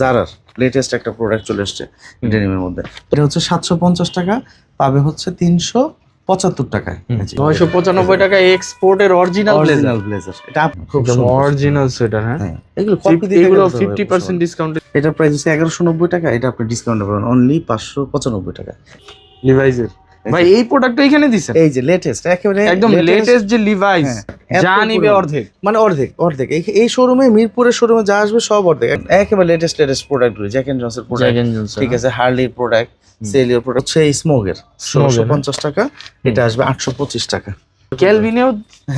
জারার latest একটা product চলে এসছে ডেনিমের মধ্যে। এটা হচ্ছে 750 টাকা, পাবে হচ্ছে 375 টাকায়। 995 টাকা এক্সপোর্টের অরিজিনাল ব্লেজার। এটা খুব অরিজিনাল সোয়েটার। হ্যাঁ, এগুলো কপি দিতে এগুলো গেলে তো 50% ডিসকাউন্ট। এটা প্রাইস হচ্ছে 1190 টাকা, এটা আপনি ডিসকাউন্ট পাবেন অনলি 595 টাকা। লিভাইসের ভাই এই প্রোডাক্টটা এখানে দিছেন, এই যে লেটেস্ট, একেবারে একদম লেটেস্ট যে লিভাইস, যা নিবে অর্ধেক, মানে অর্ধেক এই শোরুমে, মিরপুরের শোরুমে যা আসবে সব অর্ধেক। একেবারে লেটেস্ট প্রোডাক্টগুলো, জ্যাক এন্ড জনসের প্রোডাক্ট, ঠিক আছে, হার্লির প্রোডাক্ট, সেলিওর প্রোডাক্ট হচ্ছে স্মোকের 1650 টাকা, এটা আসবে 825 টাকা। ক্যালভিনেও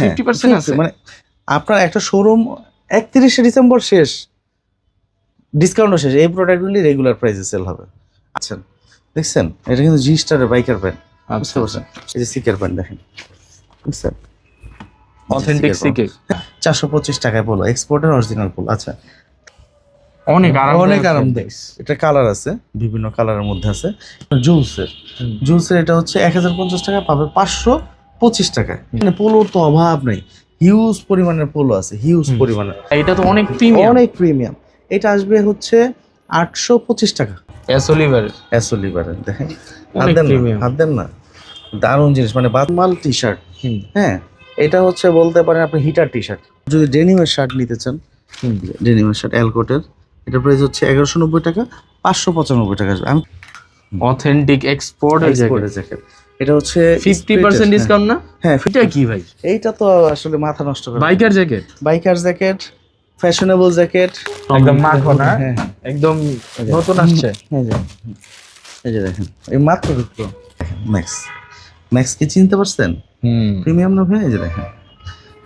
50% আছে। মানে আপনার একটা শোরুম 31শে ডিসেম্বর শেষ, ডিসকাউন্টও শেষ, এই প্রোডাক্টগুলি রেগুলার প্রাইসে সেল হবে। আচ্ছা দেখছেন, এটা কিন্তু জি স্টারের বাইকার প্যান্ট, বুঝতে পারছেন? এই যে সিকের প্যান্ট দেখেন, বুঝছেন, অথেন্টিক সিকে 425 টাকায় পোলো, এক্সপোর্টের অরিজিনাল পোলো। আচ্ছা, অনেক আরামদায়ক। এটা কালার আছে, বিভিন্ন কালারের মধ্যে আছে। জুলসের এটা হচ্ছে 1050 টাকা, পাবে 525 টাকায়। মানে পোলোর তো অভাব নেই, হিউজ পরিমাণের পোলো আছে, হিউজ পরিমাণের। এটা তো অনেক প্রিমিয়াম। এটা আসবে হচ্ছে 825 টাকা। এসোলিভারের দেখেন, হাত দেন না, দারুণ জিনিস, মানে বাতমাল টি শার্ট। হ্যাঁ, এটা হচ্ছে বলতে পারেন আপনি হিটার টি শার্ট। যদি ডেনিমের শার্ট নিতে চান, ডেনিমের শার্ট এলকোটের, এটা প্রাইস হচ্ছে 1190 টাকা, 595 টাকা আসবে। আমি অথেন্টিক এক্সপোর্টের জ্যাকেট, এটা হচ্ছে 50% ডিসকাউন্ট না? হ্যাঁ, এটা কি ভাই? এইটা তো আসলে মাথা নষ্ট করে। বাইকার জ্যাকেট, ফ্যাশনেবল জ্যাকেট, একদম মাখন। হ্যাঁ, একদম নতুন আসছে। এই যে দেখেন, এই মাত্র দুটো ম্যাক্স কি চিনতে পারছেন? প্রিমিয়াম না ভাই? এই যে দেখেন,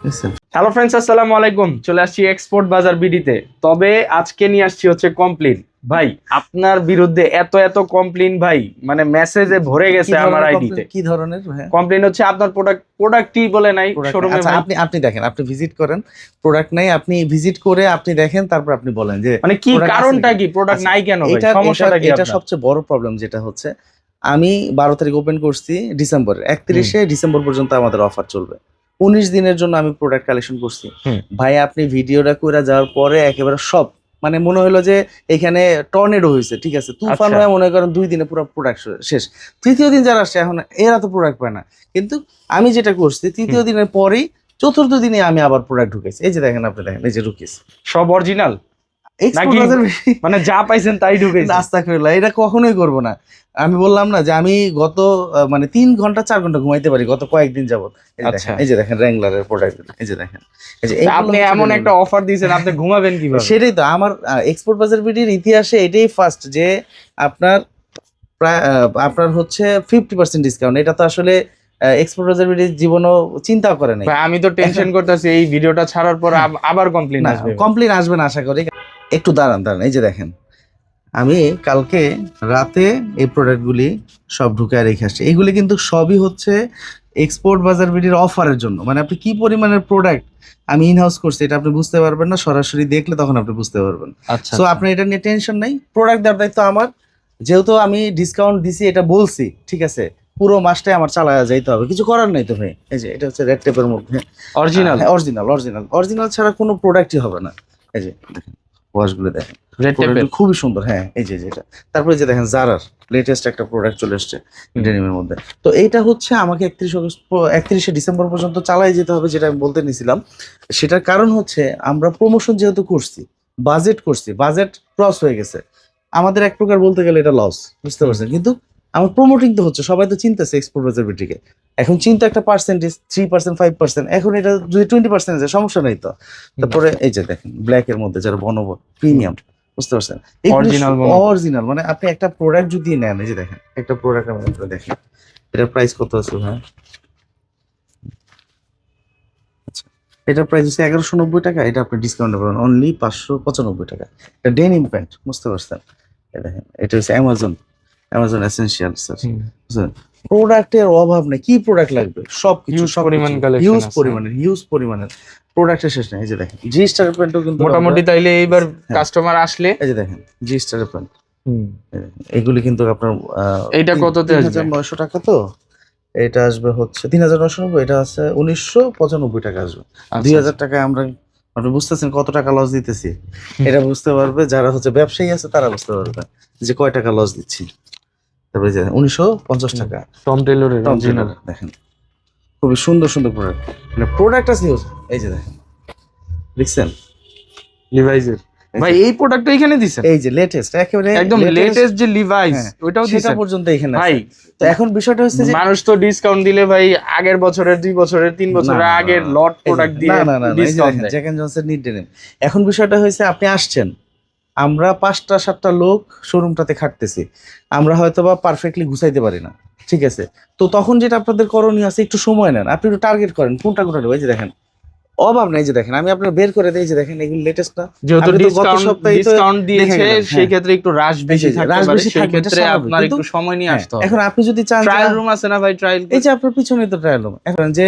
দেখছেন? হ্যালো ফ্রেন্ডস, আসসালামু আলাইকুম। চলে আসছি এক্সপোর্ট বাজার বিডিতে। তবে আজকে নিয়ে আসছি হচ্ছে কমপ্লেন। ভাই আপনার বিরুদ্ধে এত কমপ্লেন ভাই, মানে মেসেজে ভরে গেছে আমার আইডিতে। কি ধরনের কমপ্লেন হচ্ছে? আপনার প্রোডাক্টই বলে নাই শোরুমে। আচ্ছা, আপনি দেখেন, আপনি ভিজিট করেন, প্রোডাক্ট নাই, আপনি ভিজিট করে আপনি দেখেন, তারপর আপনি বলেন যে মানে কি কারণটা কি, প্রোডাক্ট নাই কেন ভাই, সমস্যাটা কি? এটা সবচেয়ে বড় প্রবলেম যেটা হচ্ছে, আমি 12 তারিখ ওপেন করছি ডিসেম্বরের, 31শে ডিসেম্বর পর্যন্ত আমাদের অফার চলবে। 19 দিনের জন্য আমি প্রোডাক্ট কালেকশন করছি ভাই। আপনি ভিডিওটা করে যাওয়ার পরে একেবারে সব, মানে মনে হলো যে এখানে টর্নেডো হয়েছে, ঠিক আছে, তুফান হয়ে মনে করেন 2 দিনে পুরো প্রোডাক্ট শেষ। তৃতীয় দিন যারা আসছে এখন এরা তো প্রোডাক্ট পায় না, কিন্তু আমি যেটা করছি তৃতীয় দিনের পরেই চতুর্থ দিনে আমি আবার প্রোডাক্ট ঢুকেছি। এই যে দেখেন, আপনি দেখেন, এই যে ঢুকেছি সব অরিজিনাল, মানে যা পাইছেন তাই ঢুকেছি। আস্তাগফিরুল্লাহ, এটা কখনোই করবো না। আমি বললাম না যে আমি গত মানে 3 ঘন্টা 4 ঘন্টা ঘুমাইতে পারি গত কয়েকদিন যাবত। এই যে দেখেন র্যাঙ্গলারের প্রোডাক্ট, এই যে দেখেন, এই যে আপনি এমন একটা অফার দিয়েছেন, আপনি ঘুমাবেন কিভাবে? সেটাই তো আমার এক্সপোর্ট বাজার বিডির ইতিহাসে এটাই ফার্স্ট যে আপনার প্রায় আপনার হচ্ছে 50% ডিসকাউন্ট। এটা তো আসলে এক্সপোর্ট বাজার বিডির জীবনও চিন্তাও করে নাই। আমি তো টেনশন করতেছি এই ভিডিওটা ছাড়ার পর আবার কমপ্লেইন আসবে। কমপ্লেইন আসবে না আশা করি। একটু দাঁড়ান, এই যে দেখেন, আমি কালকে রাতে এই প্রোডাক্টগুলি সব ঢুকে রেখে আসছি। এইগুলি কিন্তু সবই হচ্ছে এক্সপোর্ট বাজার বিডির অফারের জন্য। মানে আপনি কি পরিমাণের প্রোডাক্ট আমি ইনহাউস করছি এটা আপনি বুঝতে পারবেন না, সরাসরি দেখলে তখন আপনি বুঝতে পারবেন। সো আপনি এটা নিয়ে টেনশন নাই, প্রোডাক্ট দেওয়ার দায়িত্ব আমার। যেহেতু আমি ডিসকাউন্ট দিছি এটা বলছি, ঠিক আছে, পুরো মাসটাই আমার চালায়া যাইতে হবে, কিছু করার নাই তো ভাই। এই যে এটা হচ্ছে রেড টেপের মধ্যে অরিজিনাল ছাড়া কোনো প্রোডাক্টই হবে না। এই যে দেখেন, ওয়াশগুলো দেখেন, খুবই সুন্দর। হ্যাঁ, এই যে যেটা, তারপরে যে দেখেন জারার লেটেস্ট একটা প্রোডাক্ট চলে এসছে ডেনিমের মধ্যে। তো এইটা হচ্ছে আমাকে 31শে ডিসেম্বর পর্যন্ত চালাই যেতে হবে, যেটা আমি বলতে নিছিলাম। সেটার কারণ হচ্ছে আমরা প্রমোশন যেহেতু করছি, বাজেট ক্রস হয়ে গেছে, আমাদের এক প্রকার বলতে গেলে এটা লস, বুঝতে পারছেন? কিন্তু আমার প্রমোটিং তো হচ্ছে, সবাই তো চিন্তাছে এক্সপোর্ট বাজার বিটিকে। এখন চিন্তা একটা পার্সেন্টেজ 3% 5%, এখন এটা যদি 20% আছে সমস্যা নেই তো। তারপরে এই যে দেখেন ব্ল্যাক এর মধ্যে যারা বনবো প্রিমিয়াম, বুঝতে পারছেন, অরিজিনাল। মানে আপনি একটা প্রোডাক্ট যদি নেন, এই যে দেখেন একটা প্রোডাক্ট আমি আপনাকে দেখেন, এটার প্রাইস কত আছে ভাই? আচ্ছা, এটার প্রাইস হচ্ছে 1190 টাকা, এটা আপনি ডিসকাউন্ট পাবেন অনলি 595 টাকা। এটা ডেনিম প্যান্ট, বুঝতে পারছেন? এই দেখেন, এটা হচ্ছে অ্যামাজন এসেনশিয়াল স্যার। প্রোডাক্টের অভাব নেই, কি প্রোডাক্ট লাগবে সব কিছু, হিউজ পরিমাণের প্রোডাক্টের শেষ নেই। এই যে দেখেন জি স্টার প্যান্টও কিন্তু মোটামুটি, তাইলে এইবার কাস্টমার আসলে এই যে দেখেন জি স্টার প্যান্ট, এগুলি কিন্তু আপনার এইটা কততে আসবে? 3900 টাকা। তো এটা আসবে হচ্ছে 3990, এটা আছে 1995 টাকা আসবে। 2000 টাকায় আমরা আপনি বুঝতেছেন কত টাকা লস দিতেছি, এটা বুঝতে পারবে যারা হচ্ছে ব্যবসায়ী আছে, তারা বুঝতে পারবে যে কয় টাকা লস দিচ্ছি। তারপরে যে 1950 টাকা টম টেলরের টম অরিজিনাল টেলর, দেখেন খুবই সুন্দর সুন্দর প্রোডাক্ট, মানে প্রোডাক্ট আছে huge। এই যে দেখেন, দেখছেন লিভাইসের। ভাই এই প্রোডাক্টটা এখানে দিছেন? এই যে লেটেস্ট, একেবারে একদম লেটেস্ট যে লিভাইস, হ্যাঁ, ওইটাও সেটা দিছেন পর্যন্ত এখানে ভাই। আছে। তো এখন বিষয়টা হচ্ছে যে মানুষ তো ডিসকাউন্ট দিলে ভাই আগের বছরের, 2 বছরের, 3 বছরের আগের লট প্রোডাক্ট দিয়ে ডিসকাউন্ট দেয়। জ্যাক এন্ড জনসের নিড ডেনিম। এখন বিষয়টা হয়েছে আপনি আসছেন, আমরা 5টা 7টা লোক শোরুমটাতে খাটতেছি, আমরা হয়তো বা পারফেক্টলি গুছাইতে পারি না, ঠিক আছে? তো তখন যেটা আপনাদের করণীয় আছে, একটু সময় নেন, আপনি একটু টার্গেট করেন কোনটা কোনটা নেব। এই যে দেখেন, অভাব নাই, যে দেখেন আমি আপনার বের করে দেই, যে দেখেন এগুলো লেটেস্ট না, যেহেতু আপনি তো গত সপ্তাহেই তো ডিসকাউন্ট দিয়েছে, দেখে গেলেন, সেই হ্যাঁ। ক্ষেত্রে একটু রাশ বেশি থাকতে রাশ পারে, বেশি সেই থাকবে, এটা ক্ষেত্রে স্বাভাবিক। আপনার কিন্তু একটু সময় নিয়ে হ্যাঁ, আসতে হবে। এখন আপনি যদি চান যে ট্রায়াল রুম আছে না ভাই? ট্রায়াল এই যে আপনার পিছনে তো ট্রায়াল রুম, এখন যে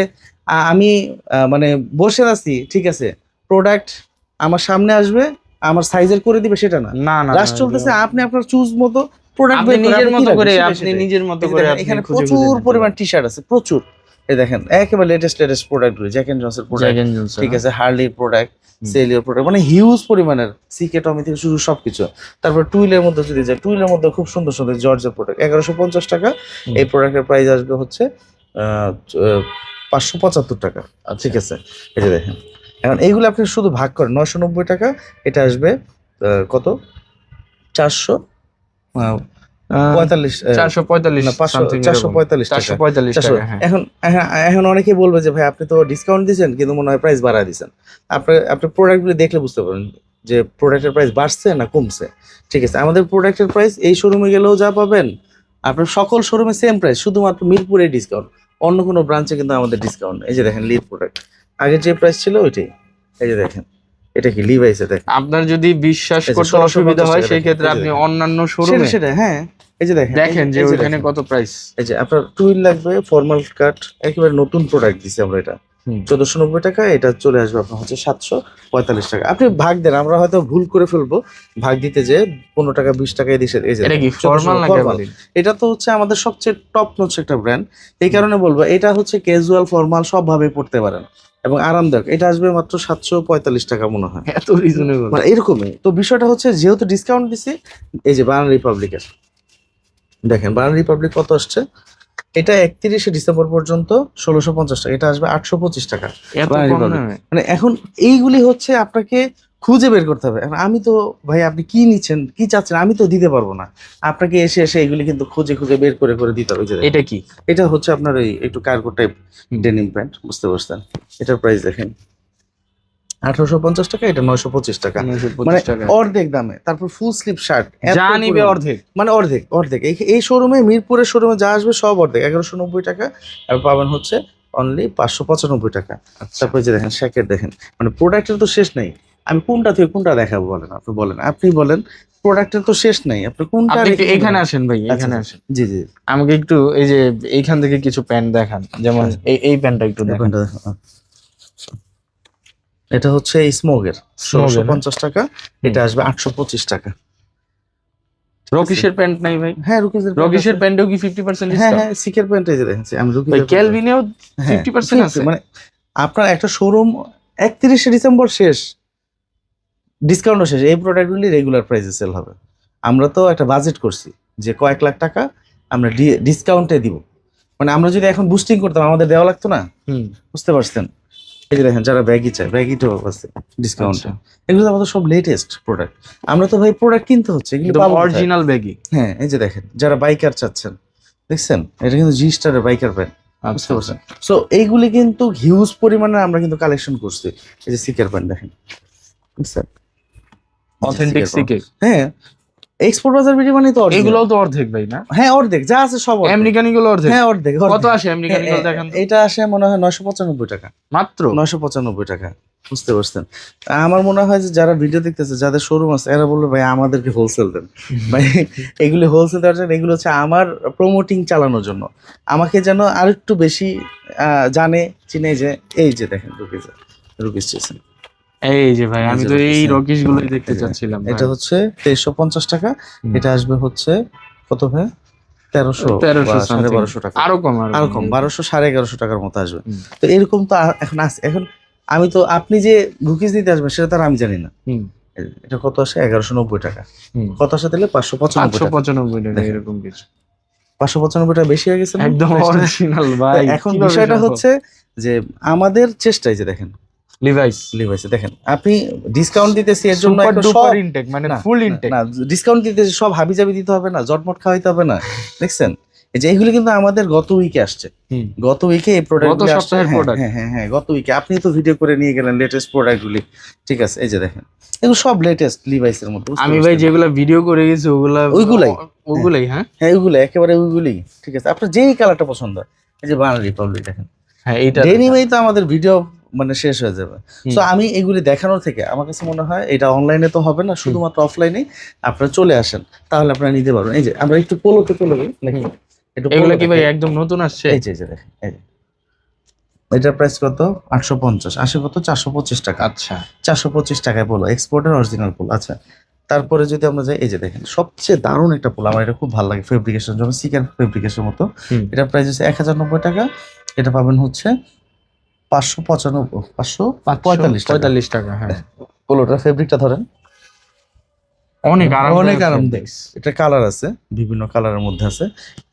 আমি মানে বসে আছি, ঠিক আছে, প্রোডাক্ট আমার সামনে আসবে, আমার সাইজের করে দিবে, সেটা না। না না, রাশ চলতেছে, আপনি আপনার চুজ মতো প্রোডাক্ট আপনি নিজের মতো করে, আপনি নিজের মতো করে আপনি এখানে খুঁজে খুঁজে প্রচুর নিতে পরিমাণ টি শার্ট আছে, প্রচুর। এই দেখেন একেবারে লেটেস্ট প্রোডাক্ট গুলো, জ্যাক এন্ড জনসের প্রোডাক্ট, জ্যাক এন্ড জনসন, ঠিক আছে, হার্লির প্রোডাক্ট, সেলিওর প্রোডাক্ট, মানে হিউজ পরিমাণের, সিকে টমি থেকে শুরু সবকিছু। তারপর টুইলের মধ্যে যদি যায়, টুইলের মধ্যে খুব সুন্দর সুন্দর জর্জের প্রোডাক্ট, 1150 টাকা। এই প্রোডাক্টের প্রাইস আসবে হচ্ছে 575 টাকা, ঠিক আছে। এই যে দেখেন, এখন এইগুলো আপনি শুধু ভাগ করেন, 990 টাকা, এটা আসবে কত, 445 445 না 445 টাকা। 445 টাকা, হ্যাঁ। এখন এখন অনেকেই বলবে যে ভাই আপনি তো ডিসকাউন্ট দিয়েছেন, কিন্তু মনে হয় প্রাইস বাড়ায় দিয়েছেন। আপনি প্রোডাক্টগুলো দেখলে বুঝতে পারেন যে প্রোডাক্টের প্রাইস বাড়ছে না কমছে, ঠিক আছে। আমাদের প্রোডাক্টের প্রাইস এই শোরুমে গেলেও যা পাবেন, আপনার সকল শোরুমে সেম প্রাইস, শুধুমাত্র মিরপুরে ডিসকাউন্ট, অন্য কোনো ব্রাঞ্চে কিন্তু আমাদের ডিসকাউন্ট। এই যে দেখেন লিড প্রোডাক্ট, আগে যে প্রাইস ছিল ওইটাই। এই যে দেখেন, এটা কি লিভাইসে, দেখেন আপনার যদি বিশ্বাস এই যে করতে 1650 অসুবিধা হয়, টাকা সেই ক্ষেত্রে এই যে আপনি দেখেন। অন্যান্য শোরুমে সেটা হ্যাঁ, এই যে দেখেন, দেখেন যে এই ওইখানে দেখেন। কত প্রাইস। এই যে আপনার টুইল লাগবে, ফর্মাল কাট, একেবারে নতুন প্রোডাক্ট দিছি আমরা, এটা 1490 টাকা, এটা চলে আসবে আপনার হচ্ছে 745 টাকা। আপনি ভাগ দেন, আমরা হয়তো ভুল করে ফেলবো ভাগ দিতে, যে 15 টাকা 20 টাকায় দিছে। এই যে এটা কি 1400 ফর্মাল না formal। ক্যাজুয়াল? এটা তো হচ্ছে আমাদের সবচেয়ে টপ নোচ একটা ব্র্যান্ড, এই কারণে বলবো এটা হচ্ছে ক্যাজুয়াল ফর্মাল সব ভাবে পড়তে পারেন এবং আরামদায়ক। এটা আসবে মাত্র 745 টাকা মনে হয়, এত রিজনেবল। মানে এরকমই। তো বিষয়টা হচ্ছে যেহেতু ডিসকাউন্ট দিছি, এই যে বানান রিপাবলিকের দেখেন, বানান রিপাবলিক কত আসছে, এটা 31শে ডিসেম্বর পর্যন্ত 1650 টাকা, এটা আসবে 825 টাকা। এত বানান কম রিপাবলিক। দামে? মানে এখন এইগুলি হচ্ছে আপনাকে খুঁজে বের করতে হবে। এখন আমি তো ভাই, আপনি কি নিচ্ছেন, কি চাচ্ছেন, আমি তো দিতে পারবো না, আপনাকে এসে এসে এগুলি কিন্তু খুঁজে খুঁজে বের করে করে দিতে হবে। এই যে দেখেন, এটা কি? এটা হচ্ছে আপনার এই একটু কার্গো টাইপ ডেনিম প্যান্ট, বুঝতে পারছেন? এটার প্রাইস দেখেন 1850 টাকা, এটা 925 টাকা, 925 মানে টাকা। অর্ধেক দামে। তারপর ফুল স্লিভ শার্ট যা নিবে অর্ধেক। মানে অর্ধেক অর্ধেক। এই শোরুমে, মিরপুরের শোরুমে যা আসবে সব অর্ধেক, 1190 টাকা, আর পাবেন হচ্ছে অনলি 595 টাকা। তারপরে যে দেখেন শ্যাকেট, দেখেন মানে প্রোডাক্টের তো শেষ নাই। আমি কোনটা থেকে কোনটা দেখাবো বলেন, আপনি বলেন, প্রোডাক্টের তো শেষ নাই, আপনি কোনটা আপনি একটু রেখে এখানে নেবেন? আসেন ভাই, আচ্ছা, এখানে আচ্ছা। আসেন। জি জি, আমাকে একটু এই যে এইখান থেকে কিছু প্যান্ট দেখান, যেমন আচ্ছা। এই প্যান্টটা একটু এই দেখান। প্যান্টটা দেখো। এটা হচ্ছে স্মোগের, Smog এর, 1650 টাকা, এটা আসবে 825 টাকা। রকিশের প্যান্ট নাই ভাই? হ্যাঁ, রুকিজের রকিশের প্যান্টেও কি 50% হ্যাঁ ডিসকাউন্ট? হ্যাঁ, সিকের প্যান্ট, এই যে দেখেন আমি ভাই রুকিজের ক্যালভিনেও হ্যাঁ, 50% আছে? মানে আপনার একটা শোরুম 31শে ডিসেম্বর শেষ, ডিসকাউন্টও শেষ, এই প্রোডাক্টগুলি রেগুলার প্রাইসে সেল হবে। আমরা তো একটা বাজেট করছি যে কয়েক লাখ টাকা আমরা ডিসকাউন্টে দিব, মানে আমরা যদি এখন বুস্টিং করতাম আমাদের দেওয়া লাগতো না, বুঝতে পারছেন? এই যে দেখেন, যারা ব্যাগি চায় ব্যাগিটাও আছে ডিসকাউন্টে। এগুলো তো আমাদের সব লেটেস্ট প্রোডাক্ট, আমরা তো ভাই প্রোডাক্ট কিনতে হচ্ছে, এগুলো পাবো কোথায়? Original baggy. হ্যাঁ, এই যে দেখেন, যারা বাইকার চাচ্ছেন, দেখছেন এটা কিন্তু জি স্টারের বাইকার প্যান্ট, বুঝতে পারছেন? সো এইগুলি কিন্তু হিউজ পরিমাণে আমরা কিন্তু কালেকশন করছি। এই যে সিকের প্যান্ট দেখেন, বুঝছেন? অথেন্টিক সিকে। হ্যাঁ, এক্সপোর্ট বাজার বিডি মানে তো original। এগুলোও তো অর্ধেক ভাই না? হ্যাঁ, অর্ধেক যা আছে সব অর্ধেক। আমেরিকান গুলো অর্ধেক? হ্যাঁ, অর্ধেক কত অর্ধেক। আসে আমেরিকান গুলো দেখান তো? এটা আসে মনে হয় 995 টাকা, মাত্র 995 টাকা, বুঝতে পারছেন? আমার মনে হয় যে যারা ভিডিও দেখতেছে, যাদের শোরুম আছে, এরা বলবে ভাই আমাদেরকে হোলসেল দেন ভাই, এগুলি হোলসেল দেওয়ার জন্য, এগুলো হচ্ছে আমার প্রমোটিং চালানোর জন্য, আমাকে যেন আরেকটু বেশি জানে চিনে। যে এই যে দেখেন রুকিজ স্টেশন, এই যে ভাই, আমি তো এই রকিশ, রকিশ গুলোই দেখতে এই যে, চাচ্ছিলাম। এটা হচ্ছে 2350 টাকা, এটা আসবে হচ্ছে কত ভাই, 1300 1300 বা 1250 টাকা, আরো কম, আরো কম 1200 1150 টাকার মতো আসবে। তো এরকম তো এখন আছে। এখন আমি তো আপনি যে রুকিস দিতে আসবেন সেটা তার আমি জানি না। হুম এটা কত আসে? 1190 টাকা। হুম কত আসে তাহলে? 595 টাকা। 595 টাকা দেখেন। এরকম কিছু। 595 টাকা বেশি হয়ে গেছে না? একদম price টা? অরিজিনাল তো ভাই। এখন কিভাবে বিষয়টা সম্ভব? হচ্ছে যে আমাদের চেষ্টায় যে দেখেন লিভাইস লিভাইসে দেখেন আপনি ডিসকাউন্ট দিতেছি এর জন্য সুপার একটা ডুপার সব ইনটেক মানে না ফুল না, ইনটেক। না ডিসকাউন্ট দিতেছি সব হাবিজাবি দিতে হবে না, জটমট খাওয়াইতে হবে না। দেখছেন এই যে এইগুলো কিন্তু আমাদের গত উইকে আসছে। হুম গত উইকে এই প্রোডাক্ট গত সপ্তাহের product। হ্যাঁ হ্যাঁ হ্যাঁ গত উইকে আপনি তো ভিডিও করে নিয়ে গেলেন লেটেস্ট প্রোডাক্টগুলি। ঠিক আছে এই যে দেখেন এগুলো সব লেটেস্ট লিভাইসের মধ্যে। বুঝতে আমি ভাই পারছেন? যেগুলা ভিডিও করে গেছি ওইগুলাই। ওগুলাই হ্যাঁ হ্যাঁ ওইগুলো একেবারে ওইগুলি। ঠিক আছে আপনার যেই কালারটা পছন্দ হয়। এই যে বানার রিপাবলিক দেখেন হ্যাঁ এইটা ডেনিমেই তো আমাদের ভিডিও মানে শেষ হয়ে যাবে। হুম। সো আমি এগুলি দেখানোর থেকে আমার কাছে মনে হয় এটা অনলাইনে তো হবে না, শুধুমাত্র অফলাইনেই আপনারা চলে আসেন, তাহলে আপনারা নিতে পারবেন। এই যে আমরা একটু পোলোতে চলে যাই নাকি? হুম। একটু এগুলা polo কি ভাই দেখাই। একদম নতুন আসছে? এই যে দেখেন এই যে এটার প্রাইস কত? 850। আসে কত? 425 টাকা। আচ্ছা 425 টাকায় পোলো, এক্সপোর্টের অরিজিনাল পোলো। আচ্ছা তারপরে যদি আমরা যাই এই যে দেখেন সবচেয়ে দারুণ একটা পোলো, আমার এটা খুব ভালো লাগে ফেব্রিকেশন, যেমন সিকেন ফেব্রিকেশন মতো। হুম এটা প্রাইস হচ্ছে 1090 টাকা। এটা পাবেন হচ্ছে 595 545 টাকা। 45 টাকা হ্যাঁ। পোলোটার ফেব্রিকটা ধরেন অনেক আরামদায়ক অনেক আরামদায়ক। fabrics। এটা কালার আছে, বিভিন্ন কালারের মধ্যে আছে,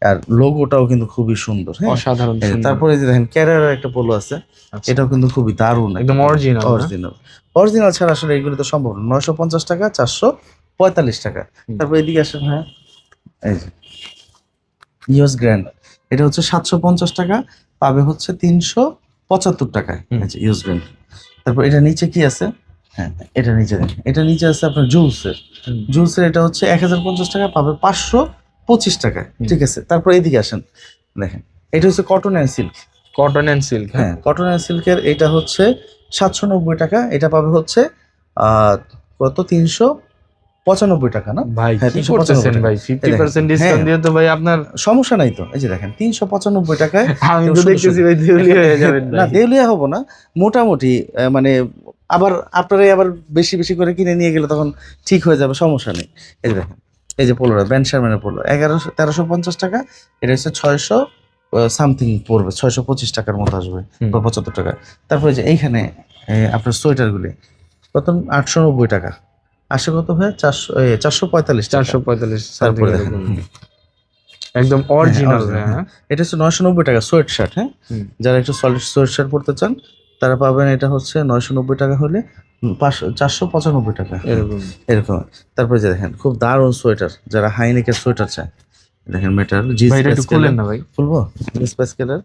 আর লোগোটাও কিন্তু খুবই সুন্দর। হ্যাঁ অসাধারণ এই যে সুন্দর। তারপরে যে দেখেন ক্যারিয়ারের একটা পোলো আছে, আচ্ছা। এটাও কিন্তু খুবই দারুণ একদম original না? অরিজিনাল। অরিজিনাল ছাড়া আসলে এগুলো তো সম্ভব না। 950 টাকা, 445 টাকা। হুম। তারপর এদিকে আসেন, হ্যাঁ এই যে ইউএস গ্র্যান্ড, এটা হচ্ছে 750 টাকা, পাবে হচ্ছে 375 টাকায়। হুম। এই যে ইউএস গ্র্যান্ড। তারপর এটা নিচে কি আছে? হ্যাঁ এটা নিচে দেখেন, এটা নিচে আছে আপনার জুলসের। হুম। জুলসের এটা হচ্ছে 1050 টাকা, পাবে 525 টাকায়। হুম। ঠিক আছে তারপর এদিকে আসেন, দেখেন এটা হচ্ছে cotton and silk. Cotton and silk হ্যাঁ। হ্যাঁ কটন অ্যান্ড সিল্কের এটা হচ্ছে 790 টাকা, এটা পাবে হচ্ছে কত? 395 টাকা না ভাই হ্যাঁ, কি 395 করতেছেন টাকা। ভাই? 50% ডিসকাউন্ট হ্যাঁ। দিয়ে তো ভাই আপনার সমস্যা নাই তো। এই যে দেখেন 395 টাকায় আমি তো শুধু দেখতেছি ভাই দেউলিয়া হয়ে যাবেন না ভাই। দেউলিয়া হবো না, মোটামুটি মানে আবার আপনারাই আবার বেশি বেশি করে কিনে নিয়ে গেলে তখন ঠিক হয়ে যাবে, সমস্যা নেই। এই যে দেখেন এই যে পোলোটা ব্যান্ড শারম্যানের পোলো 1350 টাকা, এটা হচ্ছে 600 সামথিং পড়বে, 625 টাকার মতো আসবে হুম। বা 75 টাকা। তারপরে যে এইখানে আপনার সোয়েটারগুলি কত? 890 টাকা। আসে কত ভাই? 445 টাকা। 445 তারপরে something দেখেন এরকম। একদম অরিজিনাল original, হ্যাঁ। এটা হচ্ছে 990 টাকা সোয়েট শার্ট। হ্যাঁ হুম। যারা একটু সলিড সোয়েট শার্ট পরতে চান তারা পাবেন, এটা হচ্ছে 990 টাকা হলে 495 টাকা এরকম এরকম। তারপরে যে দেখেন খুব দারুণ সোয়েটার, যারা হাইনেকের সোয়েটার চায়, দেখেন মেটাল জি ভাই এটা একটু খুলেন না ভাই। খুলবো স্পেস কালার,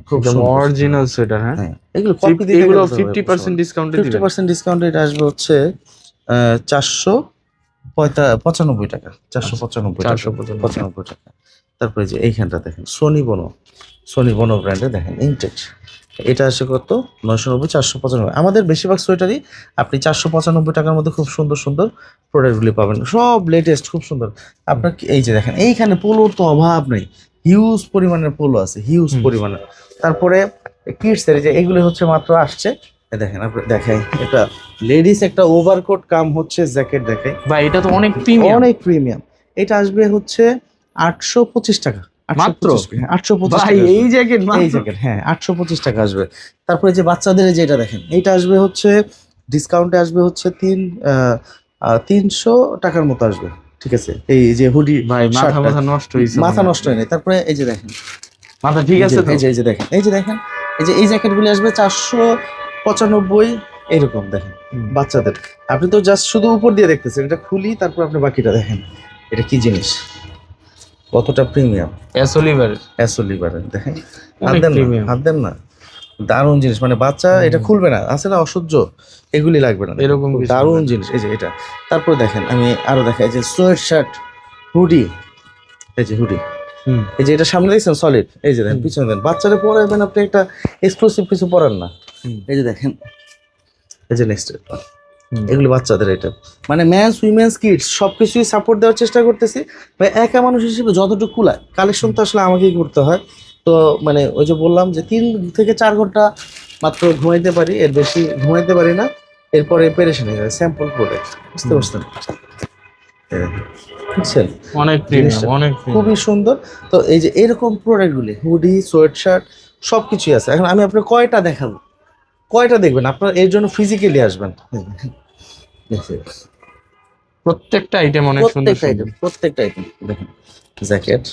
খুব একদম সুন্দর। অরিজিনাল সোয়েটার হ্যাঁ। হ্যাঁ এগুলো কপি দিয়ে এগুলো 50% ডিসকাউন্টে দিবেন। 50% ডিসকাউন্ট, এটা আসবে হচ্ছে 495 টাকা, 495 টাকা, 495 টাকা। তারপরে যে এইখানটা দেখেন সোনি বনো ব্র্যান্ডে দেখেন ইনটেক, এটা আসে কত? 990, 495। আমাদের বেশিরভাগ সোয়েটারই আপনি 495 টাকার মধ্যে খুব সুন্দর সুন্দর প্রোডাক্টগুলি পাবেন, সব লেটেস্ট খুব সুন্দর। আপনার এই যে দেখেন এইখানে পোলোর তো অভাব নেই, হিউজ পরিমাণের পোলো আছে, হিউজ হুম। পরিমাণের। তারপরে কিডসের যে এগুলো হচ্ছে মাত্র আসছে, এই দেখেন আপনি দেখাই, এটা লেডিস একটা ওভারকোট কাম হচ্ছে জ্যাকেট দেখাই, ভাই এটা তো অনেক প্রিমিয়াম। অনেক প্রিমিয়াম। এটা আসবে হচ্ছে 825 টাকা মাত্র? 825 ভাই টাকা এই জ্যাকেট এই জ্যাকেট, হ্যাঁ 825 টাকা আসবে। তারপরে যে বাচ্চাদের যেটা দেখেন, এইটা আসবে হচ্ছে ডিসকাউন্টে আসবে হচ্ছে 300 টাকার মতো আসবে। ঠিক আছে এই যে হুডি ভাই মাথা নষ্ট হইছে। মাথা নষ্ট হয় না। তারপরে এই যে দেখেন মাথা ঠিক আছে তো? এই যে দেখেন এই জ্যাকেটগুলি আসবে 495 এরকম। দেখেন হুম। বাচ্চাদের, আপনি তো জাস্ট শুধু উপর দিয়ে দেখতেছেন, এটা খুলি তারপর আপনি বাকিটা দেখেন, এটা কি জিনিস, কতটা প্রিমিয়াম। অ্যাসোলিভারের দেখেন, অনেক premium। হাত দেন না, দারুণ জিনিস। মানে বাচ্চা এটা খুলবে না, আছে না অসহ্য, এগুলি লাগবে না, এরকম খুব কিছু দারুণ না। জিনিস। এই যে এটা, তারপরে দেখেন আমি আরো দেখাই, এই যে সোয়েট শার্ট হুডি, এই যে হুডি, হুম। এই যে এটা সামনে দেখছেন সলিড, এই যে দেখেন পিছনে দেন, বাচ্চারা পরাবেন আপনি, একটা এক্সক্লুসিভ কিছু পরান না। হুম। এই যে দেখেন, এই যে নেক্সট, হুম। এগুলো বাচ্চাদের, এটা মানে ম্যানস উইমেন্স কিডস সবকিছুই সাপোর্ট দেওয়ার চেষ্টা করতেছি ভাই, একা মানুষ হিসেবে যতটুকু কুলায়। কালেকশন তো আসলে আমাকেই করতে হয়, তো মানে ওই যে বললাম যে 3 থেকে 4 ঘন্টা মাত্র ঘুমাইতে পারি, এর বেশি ঘুমাইতে পারি না, এরপরে পেরেশান হয়ে যায়। স্যাম্পল প্রোডাক্ট, বুঝতে পারছেন? বুঝছেন অনেক জিনিসটা প্রিমিয়াম, অনেক খুবই সুন্দর। তো এই যে এরকম প্রোডাক্টগুলি হুডি সোয়েট শার্ট সবকিছুই আছে। এখন আমি আপনাকে কয়টা দেখাবো, কয়টা দেখবেন, আপনার এর জন্য ফিজিক্যালি আসবেন। প্রত্যেকটা আইটেম অনেক সুন্দর প্রত্যেকটা আইটেম দেখেন, জ্যাকেট,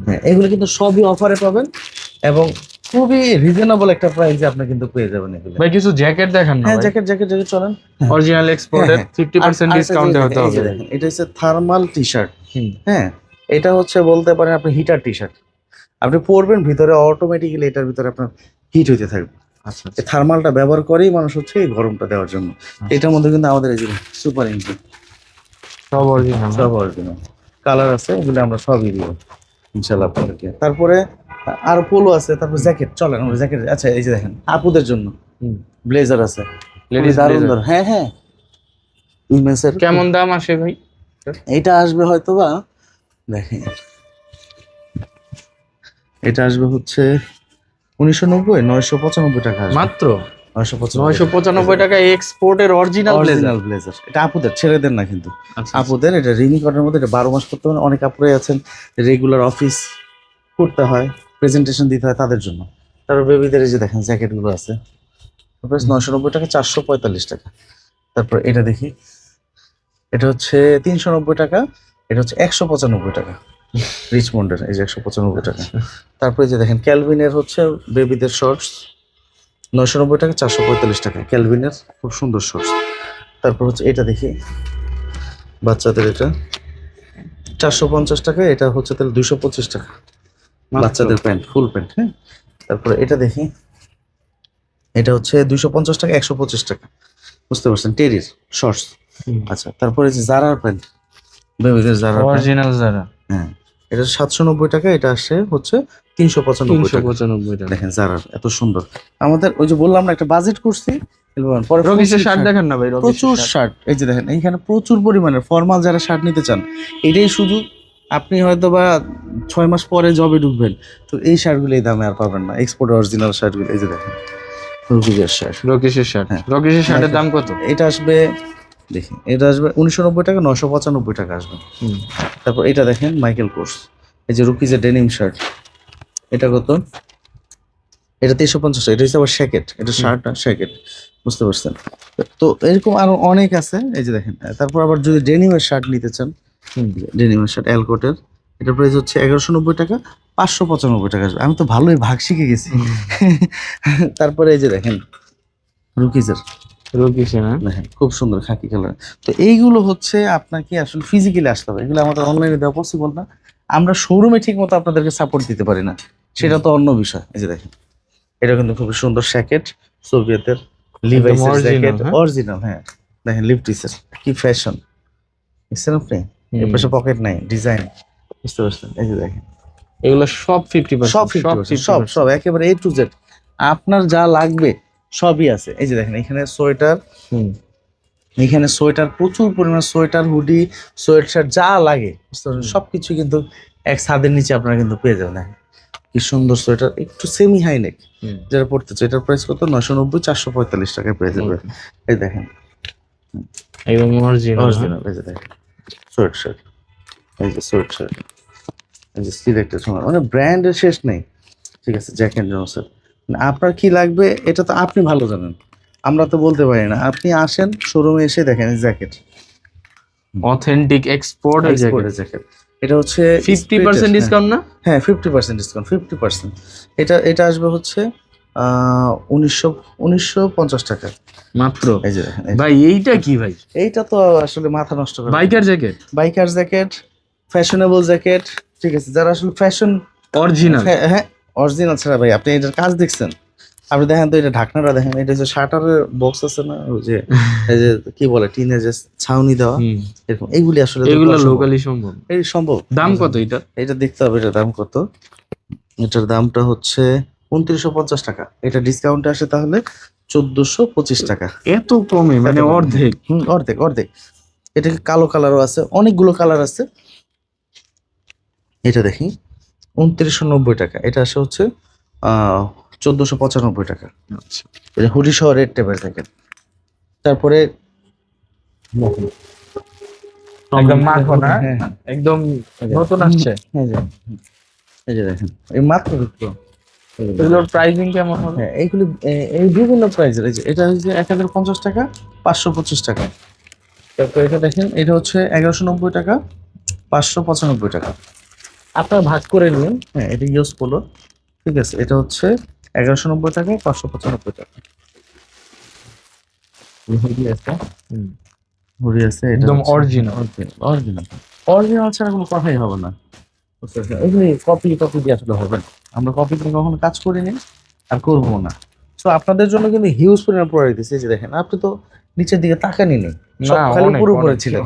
হ্যাঁ এগুলো কিন্তু সবই অফারে পাবেন এবং খুবই রিজনেবল একটা প্রাইসে আপনি কিন্তু পেয়ে যাবেন এগুলো। ভাই কিছু জ্যাকেট দেখান না। হ্যাঁ জ্যাকেট চলেন, অরিজিনাল এক্সপোর্টের 50% ডিসকাউন্টে হতে হবে। দেখেন এটা হচ্ছে থার্মাল টি শার্ট। হ্যাঁ এটা হচ্ছে বলতে পারেন আপনি হিটার টি শার্ট, আপনি পরবেন ভিতরে অটোমেটিক্যালি এটার ভিতরে আপনার হিট হইতে থাকবে। আচ্ছা এই থার্মালটা ব্যবহার করেই মানুষ হচ্ছে এই গরমটা দেওয়ার জন্য। এটার মধ্যে কিন্তু আমাদের এই যে সুপার ইনপুট সব অরিজিনাল। সব অরিজিনাল কালার আছে, এগুলো আমরা সবই দিব ইনশাআল্লাহ আপনাদেরকে। তারপরে আর পোলো আছে, তারপর জ্যাকেট চলেন আমরা জ্যাকেট। আচ্ছা এই যে দেখেন আপুদের জন্য ব্লেজার আছে, লেডিস দারুণ দারুণ। হ্যাঁ হ্যাঁ উইমেন্সের। কেমন দাম আসে ভাই? এটা আসবে হয়তোবা দেখেন, এটা আসবে হচ্ছে 1990 995 টাকা আসবে। মাত্র 995 টাকা এক্সপোর্টের অরিজিনাল ব্লেজার। এটা আপুদের, ছেলেদের না কিন্তু। আচ্ছা আপুদের এটা রিমি কটনের মধ্যে, এটা 12 মাস করতে পারেন। অনেক আপুরাই আছেন রেগুলার অফিস করতে হয়, প্রেজেন্টেশন দিতে হয়, তাদের জন্য। তারপর বেবিদের এই যে দেখেন জ্যাকেটগুলো আছে, 990 টাকা, 445 টাকা। তারপর এটা দেখি, এটা হচ্ছে 390 টাকা, এটা হচ্ছে 195 টাকা রিচমন্ডের, এই যে 195 টাকা। তারপরে যে দেখেন ক্যালভিনের হচ্ছে বেবিদের শর্টস, 990 টাকা, 445 টাকা ক্যালভিনের, খুব সুন্দর শর্টস। তারপর হচ্ছে এটা দেখি বাচ্চাদের, এটা 450 টাকা, এটা হচ্ছে তাহলে 225 টাকা বাচ্চাদের প্যান্ট, ফুল প্যান্ট। হ্যাঁ তারপরে এটা দেখি, এটা হচ্ছে 250 টাকা, 125 টাকা, বুঝতে পারছেন, টেরির শর্টস। আচ্ছা তারপরে যে জারার প্যান্ট, বেবিদের জারার অরিজিনাল যারা, হ্যাঁ এটা 790 টাকা, এটা আসে হচ্ছে 395 টাকা। 395 টাকা। দেখেন জারার এত সুন্দর। আমাদের ওই যে বললাম না একটা বাজেট করছি, পরে রকিসের শার্ট দেখেন না ভাই, প্রচুর শার্ট। এই যে দেখেন এইখানে প্রচুর পরিমাণে ফর্মাল যারা শার্ট নিতে চান, এটাই সুযোগ। আপনি হয়তো বা 6 মাস পরে জবে ঢুকবেন, তো এই শার্টগুলো এই দামে আর পাবেন না, এক্সপোর্ট অরিজিনাল শার্টগুলো। এই যে দেখেন রকিজের শার্ট, রকিসের শার্ট। রকিসের শার্টের দাম কত? এটা আসবে দেখি, এটা আসবে 1990 টাকা, 995 টাকা আসবে। তারপর এটা দেখেন মাইকেল কোর্স, এই যে রুকিজের ডেনিম শার্ট, এটা কত? এটা 350 টাকা। এটা হচ্ছে আবার শ্যাকেট, এটা শার্ট আর শ্যাকেট, বুঝতে পারছেন। তো এরকম আরো অনেক আছে, এই যে দেখেন। তারপর আবার যদি ডেনিমের শার্ট নিতে চান, ডেনিমের শার্ট এলকোটের, এটার প্রাইস হচ্ছে 1190 টাকা, 595 টাকা আসবে। আমি তো ভালোই ভাগ শিখে গেছি। তারপরে এই যে দেখেন রুকিজের, দেখেন খুব সুন্দর খাকি কালার। তো এইগুলো হচ্ছে আপনাকে আসলে ফিজিক্যালি আসতে হবে, এগুলো আমাদের অনলাইনে দেওয়া পসিবল না। আমরা শোরুমে ঠিক মতো আপনাদেরকে সাপোর্ট দিতে পারি না, সেটা তো অন্য বিষয়। এই যে দেখেন এটা কিন্তু খুব সুন্দর শ্যাকেট, সোভিয়েতের লিভাইসের জ্যাকেট, অরিজিনাল। হ্যাঁ দেখেন লিপটিসের কি ফ্যাশন, দেখছেন আপনি? এর পাশে পকেট নাই, ডিজাইন, বুঝতে পারছেন। এই যে দেখেন এগুলো সব 50%, সব 50%, সব একেবারে A to Z, আপনার যা লাগবে সবই আছে। এই যে দেখেন এখানে সোয়েটার, এখানে সোয়েটার প্রচুর পরিমাণ, সোয়েটার, হুডি, সোয়েট শার্ট যা লাগে সবকিছু কিন্তু এক ছাদের নিচে আপনারা কিন্তু পেয়ে যাবেন। কি সুন্দর সোয়েটার, একটু সেমি হাই নেক যেটা পড়তেছে, এটার প্রাইস কত? 990, 445 টাকায় পেয়ে যাবে। এই দেখেন একদম অরিজিনাল। এই যে দেখেন সোয়েট শার্ট, এই যে সোয়েট শার্ট, এই যে সিলেক্টেড সময়, মানে ব্র্যান্ডের শেষ নেই। ঠিক আছে, জ্যাক এন্ড জনসন। আপনার কি লাগবে এটা তো আপনি ভালো জানেন, আমরা তো বলতে পারি না। আপনি আসেন শোরুমে এসে দেখেন জ্যাকেট, অথেন্টিক এক্সপোর্টের জ্যাকেট। এটা হচ্ছে 50% ডিসকাউন্ট না? হ্যাঁ 50% ডিসকাউন্ট, 50%। এটা আসবে হচ্ছে 1950 টাকা মাত্র। এই যে ভাই এইটা কি ভাই? এইটা তো আসলে মাথা নষ্ট করে। Biker jacket, biker jacket, fashionable jacket. ঠিক আছে, যারা আসলে ফ্যাশন অরিজিনাল, হ্যাঁ অরিজিনাল ছাড়া ভাই আপনি এটার কাজ দেখছেন? আপনি দেখেন তো এটা ঢাকনাটা দেখেন, এটা যে শাটারের বক্স আছে না, ওই যে এই যে কি বলে টিনে যে ছাউনি দেওয়া, এরকম এইগুলি আসলে এগুলো লোকালি সম্ভব। এই সম্ভব। দাম কত এটা? এটা দেখতে হবে, এটার দাম কত। এটার দামটা হচ্ছে 2950 টাকা, এটা ডিসকাউন্টে আসে তাহলে 1425 টাকা। এত কমে, মানে অর্ধেক। অর্ধেক অর্ধেক। এটা কালো কালারও আছে, অনেকগুলো কালার আছে। এটা দেখি 2990 টাকা, এটা আসে হচ্ছে 1495 টাকা। আচ্ছা, এটা হুডি সহ রেড টেপের জ্যাকেট। তারপরে একদম মাখন, একদম নতুন আসছে। এই যে দেখেন এই মাত্র এগুলোর প্রাইসিং কেমন হবে? হ্যাঁ এইগুলি এই বিভিন্ন প্রাইসের। এই যে এটা হচ্ছে 1050 টাকা, 525 টাকা। তারপর এটা দেখেন, এটা হচ্ছে 1190 টাকা, 595 টাকা। আপনার ভাগ করে নিন। হ্যাঁ এটা ইউজ পোলো, ঠিক আছে। এটা হচ্ছে 1190 টাকা, 595 টাকা। হুডি আছে, হুডি আছে, এটা একদম অরিজিনাল। অরিজিনাল অরিজিনাল ছাড়া কোনো কথাই হবে না। এগুলি কপি কপি দিয়ে আসলে হবে না, আমরা কপি দিয়ে কখনো কাজ করিনি আর করবো না। তো আপনাদের জন্য কিন্তু হিউজ পরিমাণ প্রোডাক্ট দিচ্ছে। যে দেখেন, আপনি তো নিচের দিকে তাকানি নেই, সব খালি পুরো উপরে ছিলেন,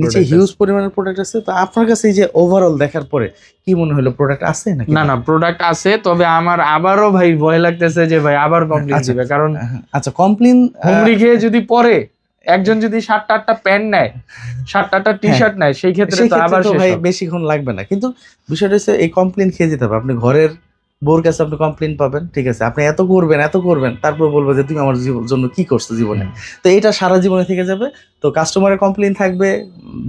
নিচে হিউজ পরিমাণের প্রোডাক্ট আছে। তো আপনার কাছে এই যে ওভারঅল দেখার পরে কি মনে হলো, প্রোডাক্ট আছে নাকি? না প্রোডাক্ট আছে, তবে আমার আবারও ভাই ভয় লাগতেছে যে ভাই আবার কমপ্লেন দিবে, কারণ আচ্ছা কমপ্লেন হুমড়ি খেয়ে যদি পরে একজন যদি 7টা প্যান্ট নেয়, 7টা টি শার্ট নেয়, সেই ক্ষেত্রে তো আবার ভাই বেশিক্ষণ লাগবে না। কিন্তু বিষয়টা হচ্ছে এই কমপ্লেন খেয়ে যেতে হবে। আপনি ঘরের বোর কাছে আপনি কমপ্লেন পাবেন, ঠিক আছে, আপনি এত করবেন, তারপর বলবো যে তুমি আমার জন্য কি করছো জীবনে। তো এটা সারা জীবনে থেকে যাবে। তো কাস্টমারের কমপ্লেন থাকবে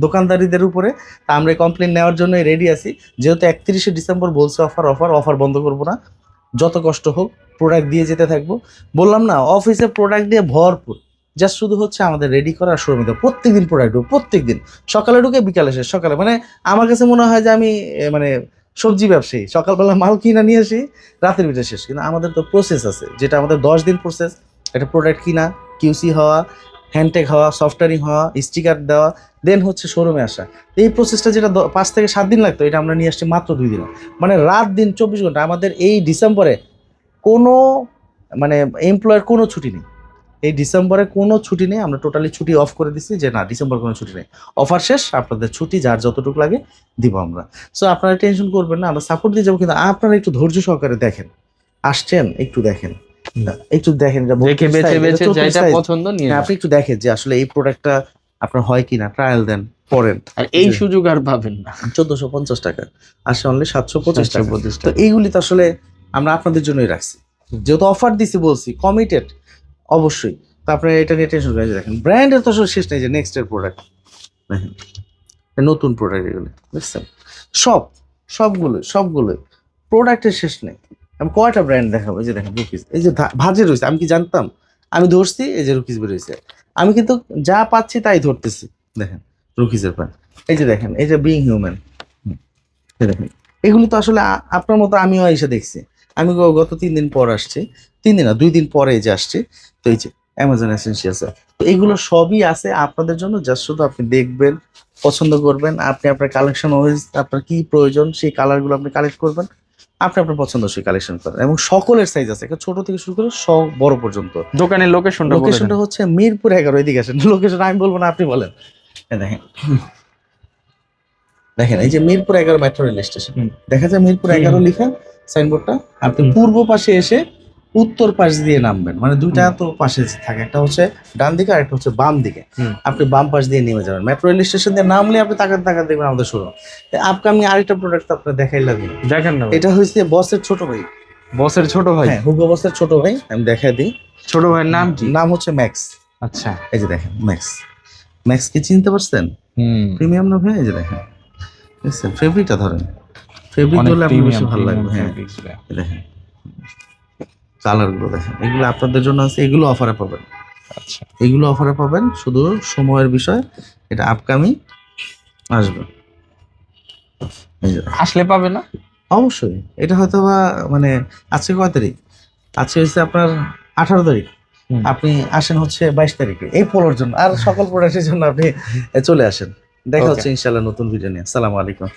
দোকানদারিদের উপরে। তা আমরা কমপ্লেন নেওয়ার জন্য রেডি আছি। যেহেতু 31শে ডিসেম্বর বলছে অফার বন্ধ করবো না, যত কষ্ট হোক প্রোডাক্ট দিয়ে যেতে থাকবো। বললাম না, অফিসে প্রোডাক্ট দিয়ে ভরপুর। জাস্ট শুধু হচ্ছে আমাদের রেডি করা শোরুমে দেবো। প্রত্যেকদিন প্রোডাক্ট ঢুকবে, প্রত্যেকদিন সকালে ঢুকে বিকালে শেষ। সকালে মানে আমার কাছে মনে হয় যে আমি মানে সবজি ব্যবসায়ী, সকালবেলা মাল কিনা নিয়ে আসি, রাতের ভিতরে শেষ। কিন্তু আমাদের তো প্রসেস আছে, যেটা আমাদের 10 দিন প্রসেস। একটা প্রোডাক্ট কিনা, কিউসি হওয়া, হ্যান্ডটেক হওয়া, সফটওয়্যারিং হওয়া, স্টিকার দেওয়া, দেন হচ্ছে শোরুমে আসা। এই প্রসেসটা যেটা 5 থেকে 7 দিন লাগতো, এটা আমরা নিয়ে আসছি মাত্র 2 দিন। মানে রাত দিন 24 ঘন্টা। আমাদের এই ডিসেম্বরে কোনো মানে এমপ্লয়ের কোনো ছুটি নেই। এই ডিসেম্বরে কোনো ছুটি নেই, আমরা টোটালি ছুটি অফ করে দিচ্ছি, যে না ডিসেম্বর কোনো ছুটি নেই, অফার শেষ, আপনাদের ছুটি যার যতটুকু লাগে দিব আমরা। সো আপনারা টেনশন করবেন না, আমরা সাপোর্ট দিয়ে যাবো। কিন্তু আপনারা একটু ধৈর্য সহকারে দেখেন, আসছেন একটু দেখেন, একটু দেখেন, দেখে বেছে বেছে যেটা পছন্দ নিয়ে আপনি একটু দেখেন যে আসলে এই প্রোডাক্টটা আপনার হয় কিনা, ট্রায়াল দেন, পড়েন। আর এই সুযোগ আর পাবেন না। 1450 টাকা আসে, অনলি 725 টাকা। তো এইগুলি তো আসলে আমরা আপনাদের জন্যই রাখছি, যেহেতু অফার দিছি, বলছি কমিটেড অবশ্যই। তো আপনারা এটা নিয়ে টেনশন করে দেখেন, ব্র্যান্ডের তো আসলে শেষ নেই। যে নেক্সট এর প্রোডাক্ট দেখেন, নতুন প্রোডাক্ট এগুলো বুঝছেন, সবগুলো প্রোডাক্টের শেষ নেই। আমি কয়টা ব্র্যান্ড দেখাবো। এই যে দেখেন রুকিস, এই যে ভাজে রয়েছে, আমি কি জানতাম? আমি ধরছি, এই যে রুকিস বেরোইছে, আমি কিন্তু যা পাচ্ছি তাই ধরতেছি। দেখেন রুকিসের প্যান্ট, এই যে দেখেন, এই যে বিং হিউম্যান, দেখেন এগুলি তো আসলে আপনার মতো আমিও এসে দেখছি। আমি গত 3 দিন পর আসছি, 3 দিন না 2 দিন পরে যে আসছি। তো এই যে অ্যামাজন এসেনশিয়ালস, তো এগুলো সবই আছে আপনাদের জন্য। জাস্ট শুধু আপনি দেখবেন, পছন্দ করবেন, আপনি আপনার কালেকশন ওয়াইজ আপনার কি প্রয়োজন সেই কালারগুলো আপনি কালেক্ট করবেন, আপনি আপনার পছন্দ সেই কালেকশন করেন। এবং সকলের সাইজ আছে, ছোট থেকে শুরু করে সব বড় পর্যন্ত। দোকানের লোকেশনটা হচ্ছে মিরপুর 11, এদিকে আসেন। লোকেশন আমি বলবো না, আপনি বলেন। দেখেন দেখেন, এই যে মিরপুর 11 মেট্রো রেল স্টেশন দেখা যায়, মিরপুর 11 লেখা সাইনবোর্ডটা। আপনি পূর্ব পাশে এসে উত্তর পাশ দিয়ে নামবেন, মানে দুইটা তো পাশে থাকে, একটা হচ্ছে ডান দিকে আর একটা হচ্ছে বাম দিকে। আপনি বাম পাশ দিয়ে নেমে যাবেন, মেট্রো রেল স্টেশন দিয়ে নামলে আপনি তাকাতে দেখবেন আমাদের শোরুম। আপকামিং আরেকটা প্রোডাক্ট আপনার দেখাই লাগবে, দেখেন না, এটা হচ্ছে বসের ছোট ভাই। বসের ছোট ভাই? হ্যাঁ, হুগো বসের ছোট ভাই। আমি দেখাই দিই, ছোট ভাইয়ের নাম কি? নাম হচ্ছে ম্যাক্স। আচ্ছা, এই যে দেখেন ম্যাক্স কি চিনতে পারছেন? প্রিমিয়াম না ভাই? এই যে দেখেন, দেখছেন ফেব্রিকটা ধরেন, ফেব্রিক হলে আপনার বেশি ভালো লাগবে। হ্যাঁ দেখেন কালারগুলো দেখেন, এগুলো আপনাদের জন্য আছে, এগুলো অফারে পাবেন। আচ্ছা, এগুলো অফারে পাবেন, শুধু সময়ের বিষয়, এটা আপকামিং আসবে। আসলে পাবে না অবশ্যই। এটা হয়তো বা মানে আজকে কয় তারিখ? আজকে হচ্ছে আপনার 18 তারিখ, আপনি আসেন হচ্ছে 22 তারিখে এই পোলোর জন্য, আর সকল প্রোডাক্টের জন্য আপনি চলে আসেন। দেখা হচ্ছে ইনশাল্লাহ নতুন ভিডিও নিয়ে। আসসালামু আলাইকুম।